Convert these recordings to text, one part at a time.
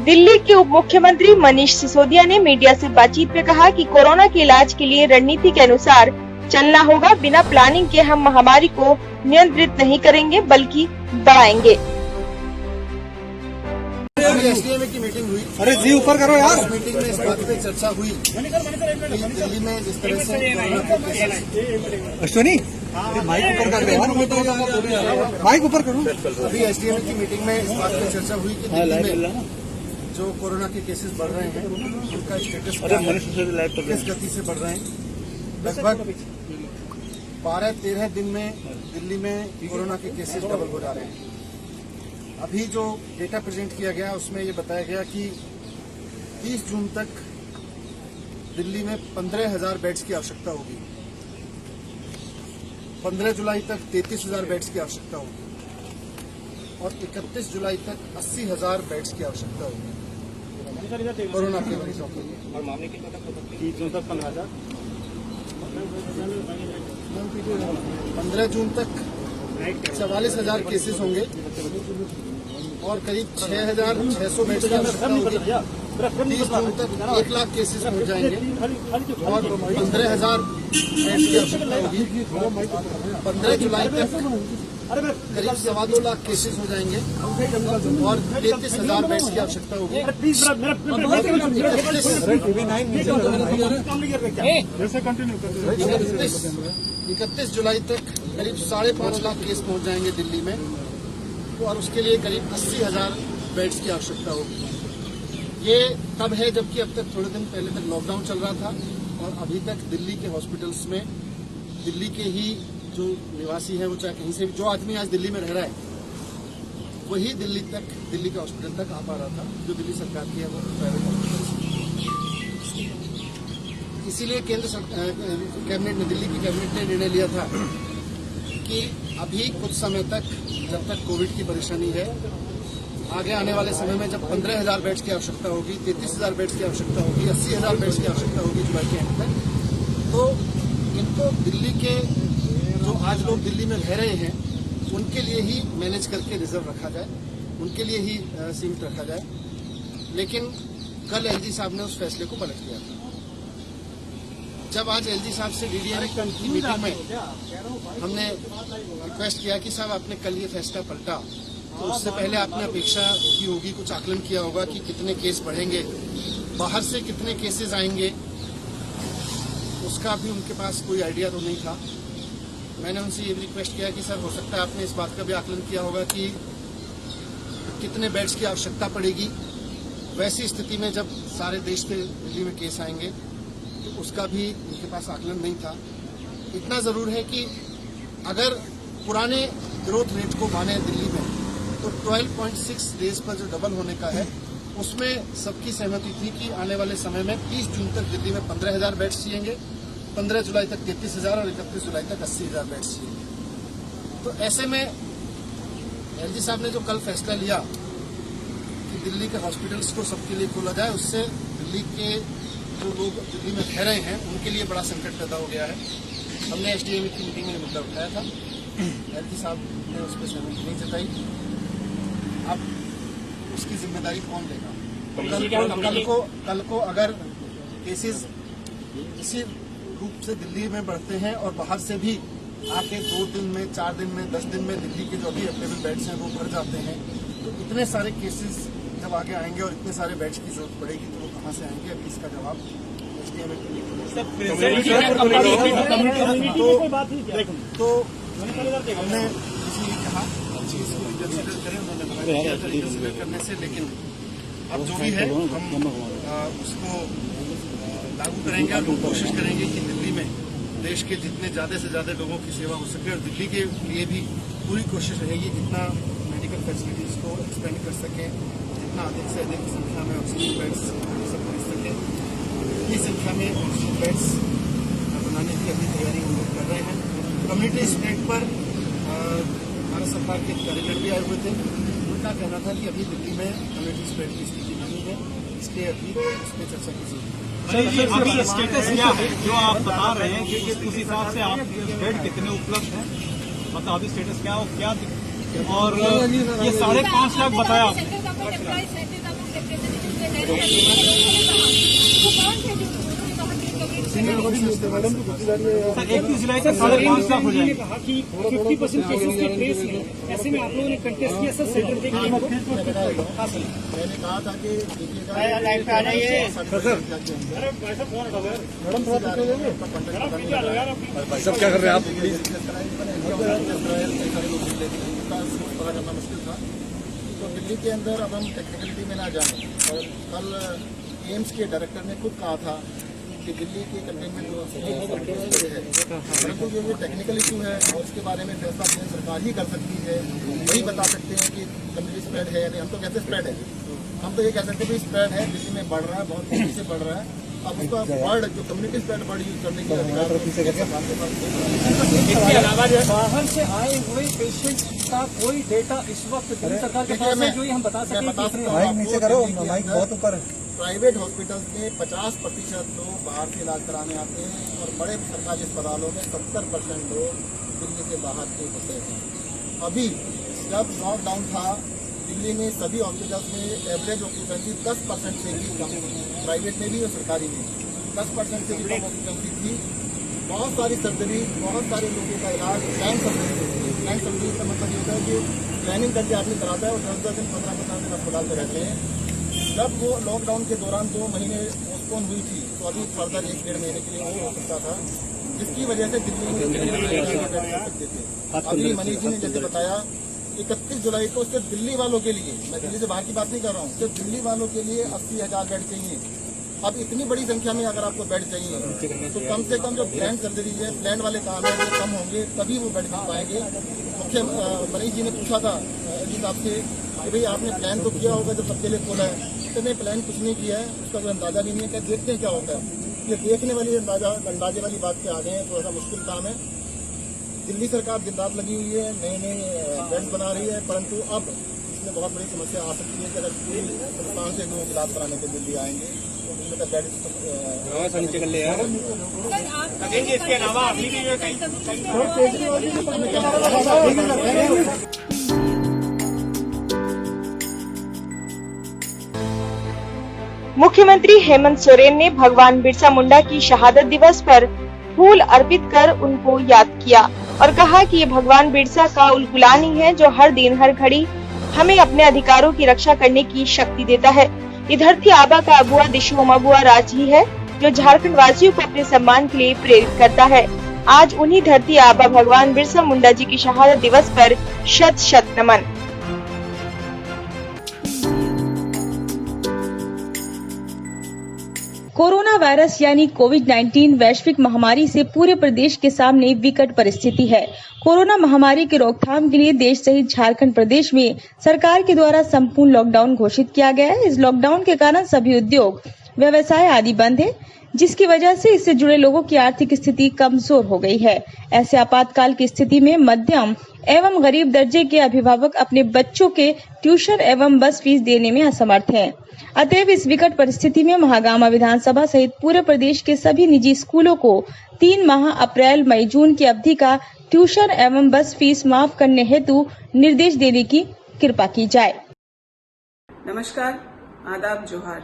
दिल्ली के उप मुख्यमंत्री मनीष सिसोदिया ने मीडिया से बातचीत में कहा कि कोरोना के इलाज के लिए रणनीति के अनुसार चलना होगा। बिना प्लानिंग के हम महामारी को नियंत्रित नहीं करेंगे बल्कि बढ़ाएंगे। एसडीएम की मीटिंग हुई। अरे जी ऊपर करो यार। इस मीटिंग में इस बात पे चर्चा हुई कि दिल्ली में जिस तरह से अश्विनी माइक ऊपर कर दो, माइक ऊपर करो। अभी एसडीएम की मीटिंग में इस बात पे चर्चा हुई कि दिल्ली में जो कोरोना के केसेस बढ़ रहे हैं उनका स्टेटस क्या है, किस गति से बढ़ रहे हैं। लगभग 12-13 दिन में दिल्ली में कोरोना के केसेस डबल हो जा रहे हैं। अभी जो डेटा प्रेजेंट किया गया उसमें ये बताया गया कि 30 जून तक दिल्ली में 15,000 बेड्स की आवश्यकता होगी। 15 जुलाई तक 33,000 बेड्स की आवश्यकता होगी और 31 जुलाई तक 80,000 बेड्स की आवश्यकता होगी कोरोना के मरीजों के लिए। और मामले की 30 जून तक 15,000, 15 जून तक 44,000 केसेस होंगे और करीब 6,600 बेड्स की आवश्यकता होगी। 30 जून तक 1 लाख केसेस हो जाएंगे और 15,000 बेड्स की आवश्यकता होगी। 15 जुलाई तक करीब 2.25 लाख केसेस हो जाएंगे और 33,000 बेड्स की आवश्यकता होगी। 31 जुलाई तक करीब 5.5 लाख केस पहुंच जाएंगे दिल्ली में और उसके लिए करीब 80,000 बेड्स की आवश्यकता होगी। ये तब है जबकि अब तक थोड़े दिन पहले तक लॉकडाउन चल रहा था और अभी तक दिल्ली के हॉस्पिटल्स में दिल्ली के ही जो निवासी हैं, वो चाहे कहीं से भी, जो आदमी आज दिल्ली में रह रहा है वही दिल्ली के हॉस्पिटल तक आ पा रहा था। जो दिल्ली सरकार की है वो प्राइवेट हॉस्पिटल। इसीलिए केंद्र कैबिनेट ने, दिल्ली की कैबिनेट ने निर्णय लिया था कि अभी कुछ समय तक, जब तक कोविड की परेशानी है, आगे आने वाले समय में जब 15,000 बेड्स की आवश्यकता होगी, 33,000 बेड्स की आवश्यकता होगी, 80,000 बेड्स की आवश्यकता होगी जुलाई के एंड तक, तो इनको दिल्ली के जो आज लोग दिल्ली में रह रहे हैं उनके लिए ही मैनेज करके रिजर्व रखा जाए, उनके लिए ही सीमित रखा जाए। लेकिन कल एलजी साहब ने उस फैसले को पलट दिया था। जब आज एलजी साहब से डीडीएम की मीटिंग में हमने रिक्वेस्ट किया कि साहब आपने कल ये फैसला पलटा, तो उससे पहले आपने अपेक्षा की होगी, कुछ आकलन किया होगा कि कितने केस बढ़ेंगे, बाहर से कितने केसेस आएंगे, उसका भी उनके पास कोई आइडिया तो नहीं था। मैंने उनसे ये भी रिक्वेस्ट किया कि सर हो सकता है आपने इस बात का भी आकलन किया होगा कि कितने बेड्स की आवश्यकता पड़ेगी। वैसी स्थिति में जब सारे देश से दिल्ली में केस आएंगे तो उसका भी उनके पास आकलन नहीं था। इतना जरूर है कि अगर पुराने ग्रोथ रेट को माने दिल्ली में तो 12.6 डेज पर जो डबल होने का है उसमें सबकी सहमति थी कि आने वाले समय में 30 जून तक दिल्ली में 15,000 बेड्स चाहिएंगे, 15 जुलाई तक 33,000 और 31 जुलाई तक 80,000 बेड्स चाहिए। तो ऐसे में एलजी साहब ने जो कल फैसला लिया कि दिल्ली के हॉस्पिटल्स को सबके लिए खोला जाए, उससे दिल्ली के जो लोग दिल्ली में रह रहे हैं उनके लिए बड़ा संकट पैदा हो गया है। हमने एसडीएम की मीटिंग में मुद्दा उठाया था, एलजी साहब ने उस पर सहमति नहीं जताई। अब उसकी जिम्मेदारी कौन लेगा? कल को अगर केसेस इसी रूप से दिल्ली में बढ़ते हैं और बाहर से भी आके 2 दिन में, 4 दिन में, 10 दिन में दिल्ली के जो अभी अवेलेबल बेड्स हैं वो भर जाते हैं, तो इतने सारे केसेस जब आगे आएंगे और इतने सारे बेड्स की जरूरत पड़ेगी तो वो कहाँ से आएंगे? अभी इसका जवाब एसडीएम तो हमने इसलिए कहा इसको रिकंसिडर करें, उन्होंने बताया रिकंसिडर करने से, लेकिन अब जो भी है हम उसको लागू करेंगे और कोशिश करेंगे कि दिल्ली में देश के जितने ज़्यादा से ज़्यादा लोगों की सेवा हो सके और दिल्ली के लिए भी पूरी कोशिश रहेगी जितना मेडिकल फैसिलिटीज़ को एक्सपेंड कर सकें, जितना अधिक से अधिक संख्या में ऑक्सीजन बेड्स सब खरीद सकें, इतनी संख्या में ऑक्सीजन बेड्स बनाने की अभी तैयारी हम लोग कर रहे हैं। कम्युनिटी स्प्रेड पर भारत सरकार के अधिकारी भी आए हुए थे, उनका कहना था कि अभी दिल्ली में कम्युनिटी स्प्रेड की स्थिति नहीं है, इसलिए अभी उस पर चर्चा की जरूरत है। अभी स्टेटस क्या है जो आप बता रहे हैं कि उस हिसाब से आप बेड कितने उपलब्ध हैं, मतलब अभी स्टेटस क्या हो, क्या और ये 5.5 लाख बताया आपने, सर 31 जुलाई से 5.5 लाख हो जाएंगे। कहा कि 50% केसेस के ट्रेस हैं, ऐसे में आप लोगों ने कंटेस्ट किया सर सेंटर देखने को। मैंने कहा था कि लाइव पे आ जाइए। भाई साहब क्या कर रहे हैं आप प्लीज? पता करना मुश्किल था। तो दिल्ली के अंदर अब हम टेक्निकलिटी में ना जाएं, और कल एम्स के डायरेक्टर ने खुद कहा था कि दिल्ली की कंटेनमेंट है, परंतु जो ये टेक्निकल इशू है और उसके बारे में फैसला केंद्र सरकार ही कर सकती है। वही बता सकते हैं कि कम्युनिटी स्प्रेड है या नहीं। हम तो कहते स्प्रेड है, हम तो ये कह सकते हैं कि स्प्रेड है, दिल्ली में बढ़ रहा है, बहुत तेजी से बढ़ रहा है। अब उसका वर्ड जो कम्युनिटी स्प्रेड वर्ड यूज करने के अधिकार इसके अलावा बाहर से आए हुए पेशेंट का कोई डेटा इस वक्त दिल्ली सरकार के पास है जो हम बता सकें? नीचे करो, माइक बहुत ऊपर है। प्राइवेट हॉस्पिटल्स में 50% लोग बाहर से इलाज कराने आते हैं, और बड़े सरकारी अस्पतालों में 70% लोग दिल्ली से बाहर के होते हैं। अभी जब लॉकडाउन था, दिल्ली में सभी हॉस्पिटल्स में एवरेज ऑक्यूपेंसी 10% से भी कम, प्राइवेट में भी और सरकारी में 10% से भी कम ऑक्यूपेंसी थी। बहुत सारी सर्जरी, बहुत सारे लोगों का इलाज प्लान सर्जरी होती है। प्लान सर्जरी का मतलब ये होता है कि प्लानिंग करके आदमी कराता है और 10 दिन 15 दिन अस्पताल में रहते हैं। जब वो लॉकडाउन के दौरान 2 महीने पोस्टपोन हुई थी, तो अभी फर्दर 1-1.5 महीने के लिए वो हो सकता था, जिसकी वजह से दिल्ली में सकते थे। अभी मनीष जी ने जैसे बताया 31 जुलाई को सिर्फ दिल्ली वालों के लिए, मैं दिल्ली से बाहर की बात नहीं कर रहा हूँ, सिर्फ दिल्ली वालों के लिए 80,000 बेड चाहिए। अब इतनी बड़ी संख्या में अगर आपको बेड चाहिए तो कम से कम जो प्लान सर्जरी है, प्लान वाले काम है, वो कम होंगे, तभी वो बेड मिल पाएंगे। मुख्य मनीष जी ने पूछा था जी साहब से कि भाई आपने प्लान तो किया होगा जब सबके लिए खोला है, तो नहीं प्लान कुछ नहीं किया है, उसका कोई अंदाजा भी नहीं है। क्या देखते हैं क्या होता है, ये देखने वाली अंदाजे वाली बात पे आ गए हैं, थोड़ा सा मुश्किल काम है। दिल्ली सरकार दिन रात लगी हुई है, नए नए बेड्स बना रही है, परंतु अब इसमें बहुत बड़ी समस्या आ सकती है कि अगर पूरी हिंदुस्तान से लोग इलाज कराने के दिल्ली आएंगे तो दिल्ली का बेड नीचे कर ले यार। इसके अलावा अभी भी मुख्यमंत्री हेमंत सोरेन ने भगवान बिरसा मुंडा की शहादत दिवस पर फूल अर्पित कर उनको याद किया और कहा कि ये भगवान बिरसा का उलगुलानी है जो हर दिन हर घड़ी हमें अपने अधिकारों की रक्षा करने की शक्ति देता है। ये धरती आबा का अबुआ दिशोम अबुआ राज ही है जो झारखंड वासियों को अपने सम्मान के लिए प्रेरित करता है। आज उन्हीं धरती आबा भगवान बिरसा मुंडा जी की शहादत दिवस पर शत शत नमन। कोरोना वायरस यानी कोविड-19 वैश्विक महामारी से पूरे प्रदेश के सामने विकट परिस्थिति है। कोरोना महामारी की रोकथाम के लिए देश सहित झारखंड प्रदेश में सरकार के द्वारा संपूर्ण लॉकडाउन घोषित किया गया है। इस लॉकडाउन के कारण सभी उद्योग, व्यवसाय आदि बंद है, जिसकी वजह से इससे जुड़े लोगों की आर्थिक स्थिति कमजोर हो गई है। ऐसे आपातकाल की स्थिति में मध्यम एवं गरीब दर्जे के अभिभावक अपने बच्चों के ट्यूशन एवं बस फीस देने में असमर्थ हैं। अतएव इस विकट परिस्थिति में महागामा विधानसभा सहित पूरे प्रदेश के सभी निजी स्कूलों को 3 माह अप्रैल, मई, जून की अवधि का ट्यूशन एवं बस फीस माफ करने हेतु निर्देश देने की कृपा की जाए। नमस्कार, आदाब, जोहार।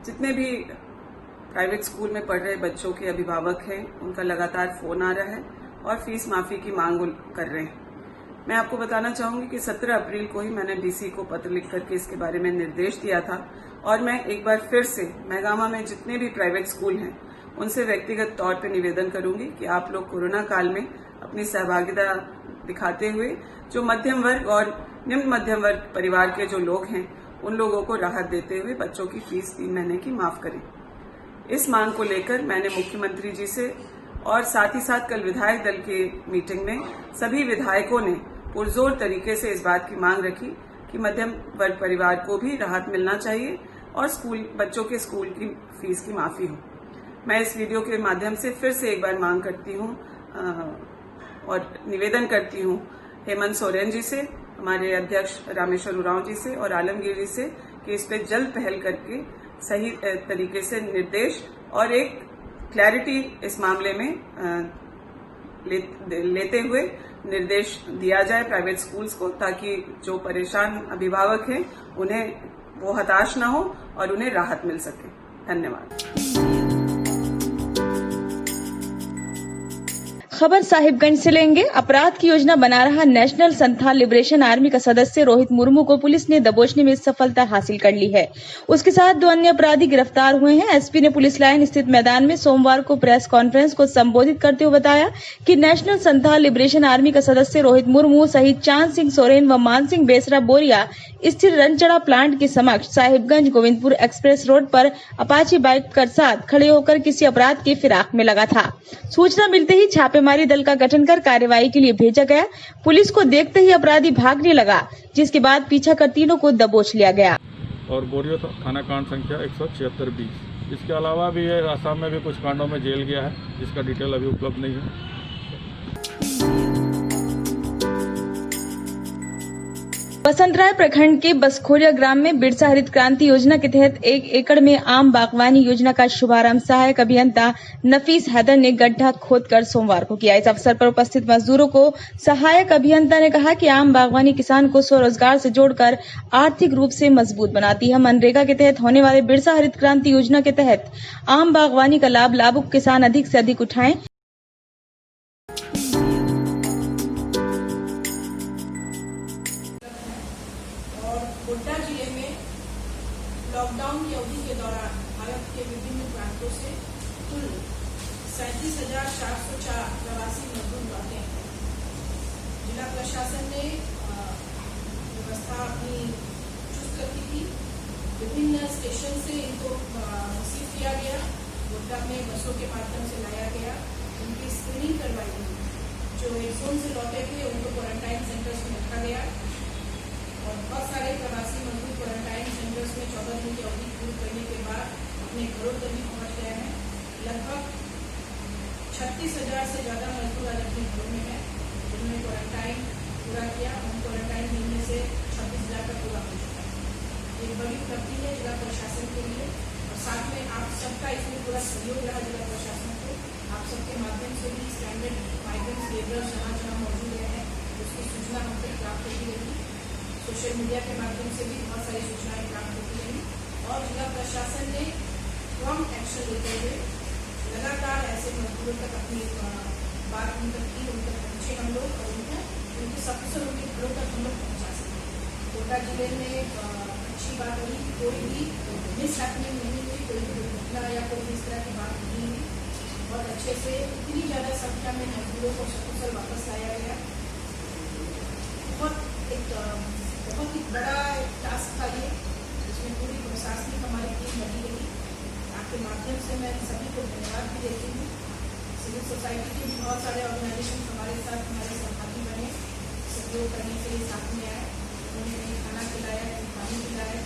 जितने भी प्राइवेट स्कूल में पढ़ रहे बच्चों के अभिभावक हैं, उनका लगातार फोन आ रहा है और फीस माफी की मांग कर रहे हैं। मैं आपको बताना चाहूंगी कि 17 अप्रैल को ही मैंने डीसी को पत्र लिख करके इसके बारे में निर्देश दिया था और मैं एक बार फिर से महगामा में जितने भी प्राइवेट स्कूल हैं उनसे व्यक्तिगत तौर पर निवेदन करूंगी कि आप लोग कोरोना काल में अपनी सहभागिता दिखाते हुए जो मध्यम वर्ग और निम्न मध्यम वर्ग परिवार के जो लोग हैं उन लोगों को राहत देते हुए बच्चों की फीस 3 महीने की माफ करें। इस मांग को लेकर मैंने मुख्यमंत्री जी से और साथ ही साथ कल विधायक दल की मीटिंग में सभी विधायकों ने पुरजोर तरीके से इस बात की मांग रखी कि मध्यम वर्ग परिवार को भी राहत मिलना चाहिए और बच्चों के स्कूल की फीस की माफी हो। मैं इस वीडियो के माध्यम से फिर से एक बार मांग करती हूँ और निवेदन करती हूँ हेमंत सोरेन जी से, हमारे अध्यक्ष रामेश्वर उरांव जी से और आलमगीर जी से कि इस पे जल्द पहल करके सही तरीके से निर्देश और एक क्लैरिटी इस मामले में लेते हुए निर्देश दिया जाए प्राइवेट स्कूल्स को, ताकि जो परेशान अभिभावक हैं उन्हें वो हताश ना हो और उन्हें राहत मिल सके। धन्यवाद। खबर साहिबगंज से लेंगे। अपराध की योजना बना रहा नेशनल संथाल लिबरेशन आर्मी का सदस्य रोहित मुर्मू को पुलिस ने दबोचने में सफलता हासिल कर ली है। उसके साथ 2 अन्य अपराधी गिरफ्तार हुए हैं। एसपी ने पुलिस लाइन स्थित मैदान में सोमवार को प्रेस कॉन्फ्रेंस को संबोधित करते हुए बताया कि नेशनल संथाल लिबरेशन आर्मी का सदस्य रोहित मुर्मू सहित चांद सिंह सोरेन व मान सिंह बेसरा बोरिया स्थित रनचड़ा प्लांट के समक्ष साहिबगंज गोविंदपुर एक्सप्रेस रोड पर अपाची बाइक के साथ खड़े होकर किसी अपराध की फिराक में लगा था। सूचना मिलते ही छापेमारी दल का गठन कर कार्रवाई के लिए भेजा गया। पुलिस को देखते ही अपराधी भागने लगा, जिसके बाद पीछा कर तीनों को दबोच लिया गया। और बोरियो थाना कांड संख्या 176-20। इसके अलावा भी ये आसाम में भी कुछ कांडों में जेल गया है, जिसका डिटेल अभी उपलब्ध नहीं है। बसंतराय प्रखंड के बसखोरिया ग्राम में बिरसा हरित क्रांति योजना के तहत 1 एकड़ में आम बागवानी योजना का शुभारंभ सहायक अभियंता नफीस हैदर ने गड्ढा खोदकर सोमवार को किया। इस अवसर पर उपस्थित मजदूरों को सहायक अभियंता ने कहा कि आम बागवानी किसान को स्वरोजगार से जोड़कर आर्थिक रूप से मजबूत बनाती है। मनरेगा के तहत होने वाले बिरसा हरित क्रांति योजना के तहत आम बागवानी का लाभ लाभुक किसान अधिक से अधिक उठाएं। गोड्डा जिले में लॉकडाउन की अवधि के दौरान भारत के विभिन्न प्रांतों से कुल 37,404 प्रवासी मजदूर लौटे हैं। जिला प्रशासन ने व्यवस्था अपनी चुस्त रखी थी। विभिन्न स्टेशन से इनको रिसीव किया गया, गोड्डा में बसों के माध्यम से लाया गया, उनकी स्क्रीनिंग करवाई गई। जो एक जोन से लौटे थे उनको क्वारंटाइन सेंटर्स में रखा गया और बहुत सारे प्रवासी मजदूर क्वारंटाइन सेंटर्स में 14 दिन की अवधि पूरी करने के बाद अपने घरों तक भी पहुंच गए हैं। लगभग 36,000 से ज्यादा मजदूर आज अपने घरों में हैं, जिन्होंने क्वारंटाइन पूरा किया। हम क्वारंटाइन दिन में से 26,000 का पूरा हो चुका है। एक बड़ी उपलब्धि है जिला प्रशासन के लिए और साथ में आप सबका इसमें पूरा सहयोग रहा जिला प्रशासन को। आप सबके माध्यम से भी स्टैंडर्ड माइग्रेंट्स लेबरर्स जहाँ मौजूद हैं उसकी सूचना हम तक प्राप्त होती रही। सोशल मीडिया के माध्यम से भी बहुत सारी सूचनाएं प्राप्त होती रही और जिला प्रशासन ने प्रॉम्प्ट एक्शन लेते हुए लगातार ऐसे मजदूरों तक अपनी बात उन तक की, उन तक पहुंचे हम लोग और उनके सफल उनके घरों तक हम लोग पहुंचा सके। गोड्डा जिले में अच्छी बात रही कि कोई भी मिस हैपनिंग नहीं हुई, कोई भी दुर्घटना या कोई भी इस तरह की बात नहीं हुई। बहुत अच्छे से इतनी ज्यादा संख्या में मजदूरों को सकुशल वापस लाया गया। बहुत ही बड़ा टास्क था ये, जिसमें पूरी प्रशासनिक हमारी टीम लगी रही। आपके माध्यम से मैं सभी को धन्यवाद भी देती हूँ। सिविल सोसाइटी के भी बहुत सारे ऑर्गेनाइजेशन हमारे साथ हमारे सहभागी बने, सहयोग करने के लिए साथ में आए। उन्होंने कहीं खाना खिलाया, कहीं पानी पिलाया,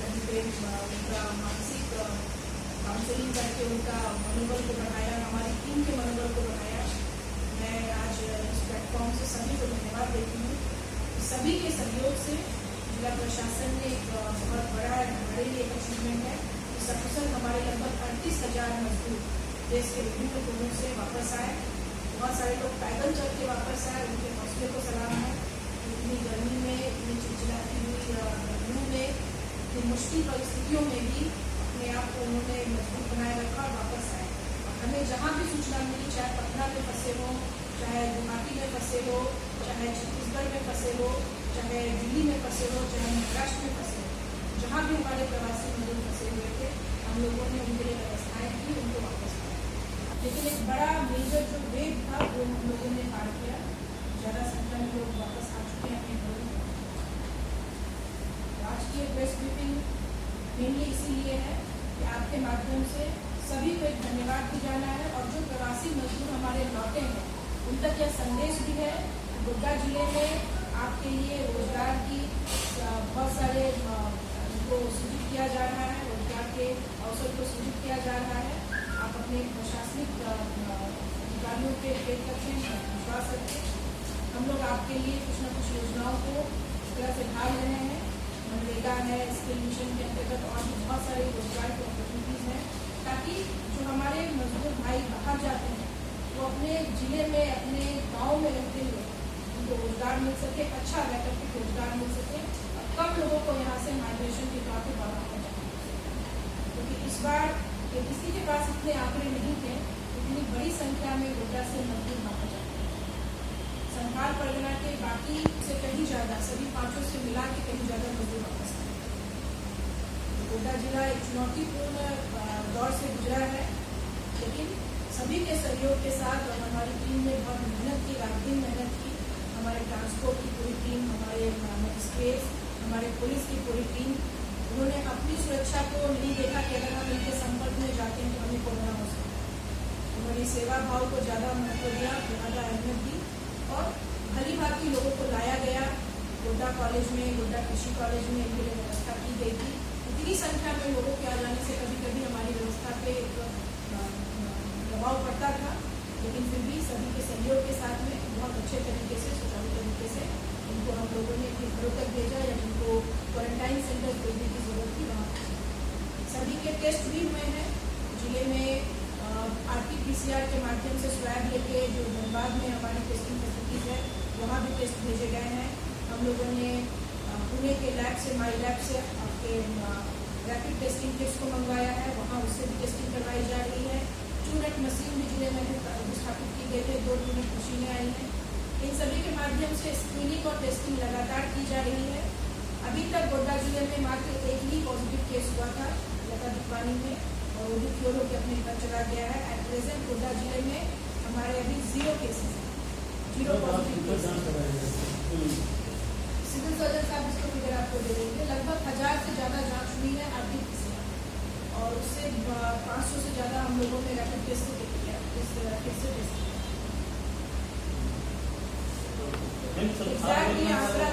कहीं पे उनका मानसिक काउंसलिंग करके उनका मनोबल को बढ़ाया, हमारी टीम के मनोबल को बढ़ाया। मैं आज इस प्लेटफॉर्म से सभी को धन्यवाद देती हूँ। सभी के सहयोग से जिला प्रशासन ने एक बहुत बड़े लिए एक अचीवमेंट है। सकुशल हमारे लगभग 38,000 मजदूर देश के विभिन्न कोनों से वापस आए। बहुत सारे लोग पैदल चल के वापस आए, उनके हौसले को सलाम है। इतनी गर्मी में, इतनी चिलचिलाती हुई गर्मियों में, इतनी मुश्किल परिस्थितियों में भी अपने आप को उन्होंने मजबूत बनाए रखा और वापस आए। हमें जहाँ भी सूचना मिली, चाहे पटना में फंसे हो, चाहे गुवाहाटी में फंसे हो, चाहे छत्तीसगढ़ में फंसे हो, चाहे दिल्ली में फंसे हो, चाहे महाराष्ट्र में फंसे हो, जहाँ भी हमारे प्रवासी मजदूर फंसे हुए थे, हम लोगों ने उनके लिए व्यवस्थाएं की, उनको वापस लाया। लेकिन एक बड़ा मेजर जो वेव था वो हम लोगों ने पार किया। ज्यादा संख्या में लोग वापस आ चुके हैं अपने घरों में। आज की प्रेस ब्रीफिंग मेनली इसीलिए है कि आपके माध्यम से सभी को एक धन्यवाद भी जाना है और जो प्रवासी मजदूर हमारे लौटे हैं उन तक यह संदेश भी है। गोड्डा जिले में आपके लिए रोजगार की बहुत सारे को सृजित किया जा रहा है, रोजगार के अवसर को सृजित किया जा रहा है। आप अपने प्रशासनिक अधिकारियों पे फेथ रखें, विश्वास रखें। हम लोग आपके लिए कुछ न कुछ योजनाओं को इस तरह से ढाल रहे हैं। मनरेगा है, स्किल मिशन के अंतर्गत और भी बहुत सारे रोजगार के अपॉर्चुनिटीज हैं, ताकि जो हमारे मजदूर भाई बाहर जाते हैं वो अपने जिले में, अपने गांव में रहते हुए उनको रोजगार मिल सके, अच्छा वैकल्पिक रोजगार मिल सके, कम लोगों को यहाँ से माइग्रेशन के तौर पर बाहर भेजा, क्योंकि इस बार ये किसी के पास इतने आंकड़े नहीं थे, इतनी बड़ी संख्या में गोड्डा से मजदूर बाहर जाते हैं। संथाल परगना के बाकी से कहीं ज्यादा, सभी पांचों से मिला के कहीं ज्यादा मजदूर वापस आए। गोड्डा जिला एक चुनौतीपूर्ण दौर से गुजरा है, लेकिन सभी के सहयोग के साथ और हमारी टीम ने बहुत मेहनत की, रात दिन मेहनत की। हमारे ट्रांसपोर्ट की पूरी टीम, हमारे मजिस्ट्रेट, हमारे पुलिस की पूरी टीम, उन्होंने अपनी सुरक्षा को नहीं देखा कि अगर हम इनके संपर्क में जाते हैं तो हमें कोरोना हो सकता है। उन्होंने सेवा भाव को ज्यादा महत्व दिया, ज्यादा अहमियत दी और भली भांति लोगों को लाया गया। गोड्डा कॉलेज में, गोड्डा कृषि कॉलेज में इनके लिए व्यवस्था की गई थी। इतनी संख्या में लोगों के आ जाने से कभी कभी हमारी व्यवस्था पे दबाव पड़ता था, लेकिन फिर भी सभी के सहयोग के साथ में बहुत अच्छे तरीके से, सुचारू तरीके से उनको हम लोगों ने अपने घरों तक भेजा या जिनको क्वारंटाइन सेंटर भेजने की जरूरत थी वहाँ सभी के टेस्ट भी हुए हैं। जिले में RT-PCR के माध्यम से स्वैब लेके जो धनबाद में हमारी टेस्टिंग फैसिलिटीज है वहाँ भी टेस्ट भेजे गए हैं। हम लोगों ने पुणे के लैब से, माई लैब से आपके रैपिड टेस्टिंग किट्स को मंगवाया है, वहाँ उससे भी टेस्टिंग करवाई जा रही है। ट्रूनेट मशीन भी जिले में स्थापित की गई है, 2 ट्रूनेट मशीनें आई हैं। इन सभी के माध्यम से स्क्रीनिंग और टेस्टिंग लगातार की जा रही है। अभी तक गोड्डा जिले में मात्र एक ही पॉजिटिव केस हुआ था लता दीपानी में, और वो भी क्योर होकर अपने घर चला गया है। एट प्रेजेंट गोड्डा जिले में हमारे अभी 0 केसेस हैं, 0 पॉजिटिव केसेस। सिविल सर्जन साहब इसको फिगर आपको दे देंगे। लगभग 1000 से ज्यादा जांच हुई है RT-PCR, और उससे 500 से ज्यादा हम लोगों ने रैपिड टेस्ट से किया, एग्जैक्टली आंकड़ा